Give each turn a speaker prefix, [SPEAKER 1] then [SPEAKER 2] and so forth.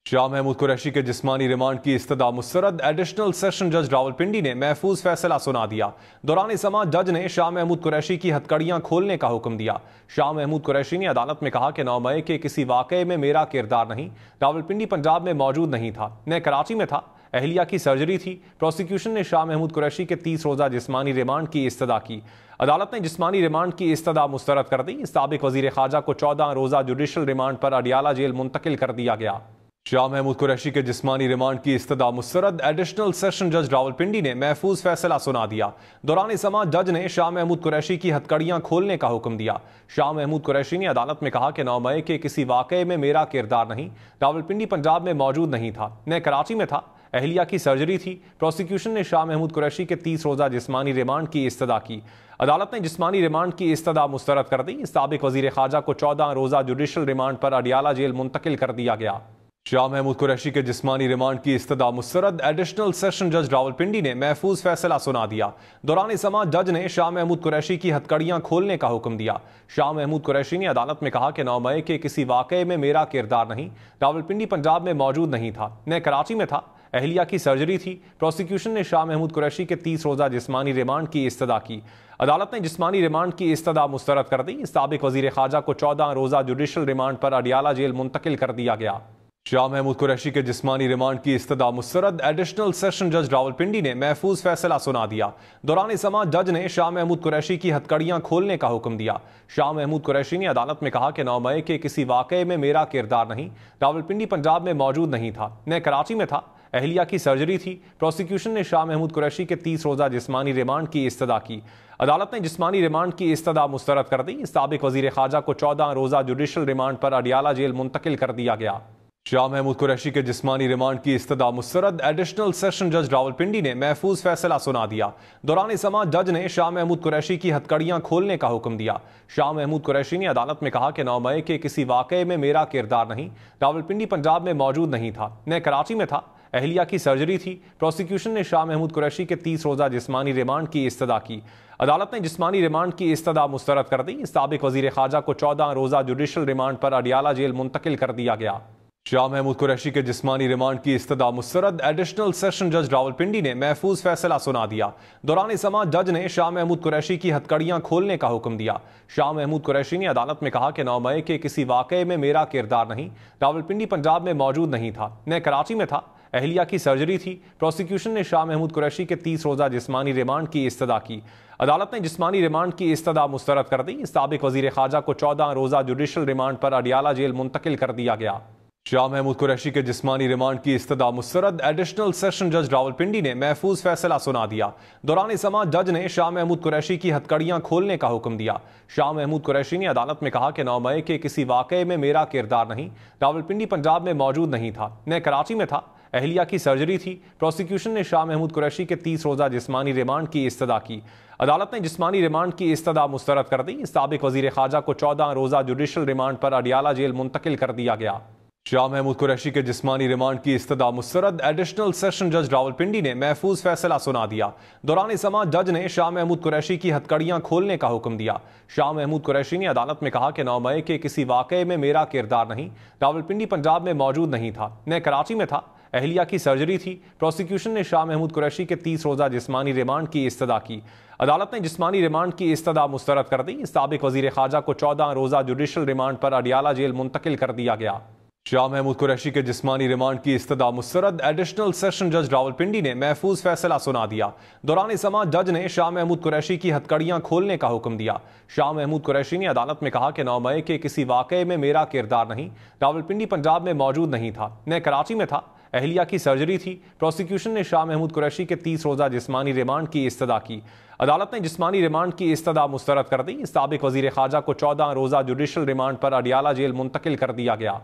[SPEAKER 1] شاہ محمود قریشی کے جسمانی ریمانڈ کی استدعا مسترد۔ ایڈیشنل سیشن جج راولپنڈی نے محفوظ فیصلہ سنا دیا۔ دوران سماعت جج نے شاہ محمود قریشی کی ہتھکڑیاں کھولنے کا حکم دیا۔ شاہ محمود قریشی نے عدالت میں کہا کہ 9 مئی کے کسی واقعے میں میرا کردار نہیں، راولپنڈی پنجاب میں موجود نہیں تھا، میں کراچی میں تھا، اہلیہ کی سرجری تھی۔ پروسیکیوشن نے شاہ محمود قریشی کے 30 روزہ جسمانی ریمانڈ کی استدعا کی۔ عدالت نے جسمانی ریمانڈ کی استدعا مسترد کر دی۔ سابق وزیر خارجہ کو 14 روزہ جوڈیشل ریمانڈ پر اڈیالہ جیل منتقل کر دیا گیا۔ شاہ محمود قریشی کے جسمانی ریمانڈ کی استدعا مسترد۔ ایڈیشنل سیشن جج راولپنڈی نے محفوظ فیصلہ سنا دیا۔ دوران سماعت جج نے شاہ محمود قریشی کی ہتھکڑیاں کھولنے کا حکم دیا۔ شاہ محمود قریشی نے عدالت میں کہا کہ 9 مئی کے کسی واقعے میں میرا کردار نہیں، راولپنڈی پنجاب میں موجود نہیں تھا، میں کراچی میں تھا، اہلیہ کی سرجری تھی۔ پروسیکیوشن نے شاہ محمود قریشی کے 30 روزہ جسمانی ریمانڈ کی استدعا کی۔ عدالت نے جسمانی ریمانڈ کی استدعا مسترد کر دی۔ سابق وزیر خارجہ کو 14 روزہ جوڈیشل ریمانڈ پر اڈیالہ جیل منتقل کر دیا گیا۔ شاہ محمود قریشی کے جسمانی ریمانڈ کی استدعا مسترد۔ ایڈیشنل سیشن جج راولپنڈی نے محفوظ فیصلہ سنا دیا۔ دوران سماعت جج نے شاہ محمود قریشی کی ہتھکڑیاں کھولنے کا حکم دیا۔ شاہ محمود قریشی نے عدالت میں کہا کہ 9 مئی کے کسی واقعے میں میرا کردار نہیں، راولپنڈی پنجاب میں موجود نہیں تھا، میں کراچی میں تھا، اہلیہ کی سرجری تھی۔ پروسیکیوشن نے شاہ محمود قریشی کے 30 روزہ جسمانی ریمانڈ کی استدعا کی۔ عدالت نے جسمانی ریمانڈ کی استدعا مسترد کر دی۔ سابق وزیر خارجہ کو 14 روزہ جوڈیشل ریمانڈ پر اڈیالہ جیل منتقل کر دیا گیا۔ شاہ محمود قریشی کے جسمانی ریمانڈ کی استدعا مسترد۔ ایڈیشنل سیشن جج راولپنڈی نے محفوظ فیصلہ سنا دیا۔ دوران سماعت جج نے شاہ محمود قریشی کی ہتھکڑیاں کھولنے کا حکم دیا۔ شاہ محمود قریشی نے عدالت میں کہا کہ 9 مئی کے کسی واقعے میں میرا کردار نہیں، راولپنڈی پنجاب میں موجود نہیں تھا، میں کراچی میں تھا، اہلیہ کی سرجری تھی۔ پروسیکیوشن نے شاہ محمود قریشی کے 30 روزہ جسمانی ریمانڈ کی استدعا کی۔ عدالت نے جسمانی ریمانڈ کی استدعا مسترد کر دی۔ سابق وزیر خارجہ کو 14 روزہ جوڈیشل ریمانڈ پر اڈیالہ جیل منتقل کر دیا گیا۔ شاہ محمود قریشی کے جسمانی ریمانڈ کی استدعا مسترد۔ ایڈیشنل سیشن جج راولپنڈی نے محفوظ فیصلہ سنا دیا۔ دوران سماعت جج نے شاہ محمود قریشی کی ہتھکڑیاں کھولنے کا حکم دیا۔ شاہ محمود قریشی نے عدالت میں کہا کہ 9 مئی کے کسی واقعے میں میرا کردار نہیں، راولپنڈی پنجاب میں موجود نہیں تھا، میں کراچی میں تھا، اہلیہ کی سرجری تھی۔ پروسیکیوشن نے شاہ محمود قریشی کے 30 روزہ جسمانی ریمانڈ کی استدعا کی۔ عدالت نے جسمانی ریمانڈ کی استدعا مسترد کر دی۔ سابق وزیر خارجہ کو 14 روزہ جوڈیشل ریمانڈ پر اڈیالہ جیل منتقل کر دیا گیا۔ شاہ محمود قریشی کے جسمانی ریمانڈ کی استدعا مسترد۔ ایڈیشنل سیشن جج راولپنڈی نے محفوظ فیصلہ سنا دیا۔ دوران سماعت جج نے شاہ محمود قریشی کی ہتھکڑیاں کھولنے کا حکم دیا۔ شاہ محمود قریشی نے عدالت میں کہا کہ 9 مئی کے کسی واقعے میں میرا کردار نہیں، راولپنڈی پنجاب میں موجود نہیں تھا، میں کراچی میں تھا، اہلیہ کی سرجری تھی۔ پروسیکیوشن نے شاہ محمود قریشی کے 30 روزہ جسمانی ریمانڈ کی استدعا کی۔ عدالت نے جسمانی ریمانڈ کی استدعا مسترد کر دی۔ سابق وزیر خارجہ کو 14 روزہ جوڈیشل ریمانڈ پر اڈیالہ جیل منتقل کر دیا گیا۔ شاہ محمود قریشی کے جسمانی ریمانڈ کی استدعا مسترد۔ ایڈیشنل سیشن جج راولپنڈی نے محفوظ فیصلہ سنا دیا۔ دوران سماعت جج نے شاہ محمود قریشی کی ہتھکڑیاں کھولنے کا حکم دیا۔ شاہ محمود قریشی نے عدالت میں کہا کہ 9 مئی کے کسی واقعے میں میرا کردار نہیں، راولپنڈی پنجاب میں موجود نہیں تھا، میں کراچی میں تھا، اہلیہ کی سرجری تھی۔ پروسیکیوشن نے شاہ محمود قریشی کے 30 روزہ جسمانی ریمانڈ کی استدعا کی۔ عدالت نے جسمانی ریمانڈ کی استدعا مسترد کر دی۔ سابق وزیر خارجہ کو 14 روزہ جوڈیشل ریمانڈ پر اڈیالہ جیل منتقل کر دیا گیا۔ شاہ محمود قریشی کے جسمانی ریمانڈ کی استدعا مسترد۔ ایڈیشنل سیشن جج راولپنڈی نے محفوظ فیصلہ سنا دیا۔ دوران سماعت جج نے شاہ محمود قریشی کی ہتھکڑیاں کھولنے کا حکم دیا۔ شاہ محمود قریشی نے عدالت میں کہا کہ 9 مئی کے کسی واقعے میں میرا کردار نہیں، راولپنڈی پنجاب میں موجود نہیں تھا، میں کراچی میں تھا، اہلیہ کی سرجری تھی۔ پروسیکیوشن نے شاہ محمود قریشی کے 30 روزہ جسمانی ریمانڈ کی استدعا کی۔ عدالت نے جسمانی ریمانڈ کی استدعا مسترد کر دی۔ سابق وزیر خارجہ کو 14 روزہ جوڈیشل ریمانڈ پر اڈیالہ جیل منتقل کر دیا گیا۔ شاہ محمود قریشی کے جسمانی ریمانڈ کی استدعا مسترد۔ ایڈیشنل سیشن جج راولپنڈی نے محفوظ فیصلہ سنا دیا۔ دوران سماعت جج نے شاہ محمود قریشی کی ہتھکڑیاں کھولنے کا حکم دیا۔ شاہ محمود قریشی نے عدالت میں کہا کہ 9 مئی کے کسی واقعے میں میرا کردار نہیں، راولپنڈی پنجاب میں موجود نہیں تھا، میں کراچی میں تھا، اہلیہ کی سرجری تھی۔ پروسیکیوشن نے شاہ محمود قریشی کے 30 روزہ جسمانی ریمانڈ کی استدعا کی۔ عدالت نے جسمانی ریمانڈ کی استدعا مسترد کر دی۔ سابق وزیر خارجہ کو 14 روزہ جوڈیشل ریمانڈ پر اڈیالہ جیل منتقل کر دیا گیا۔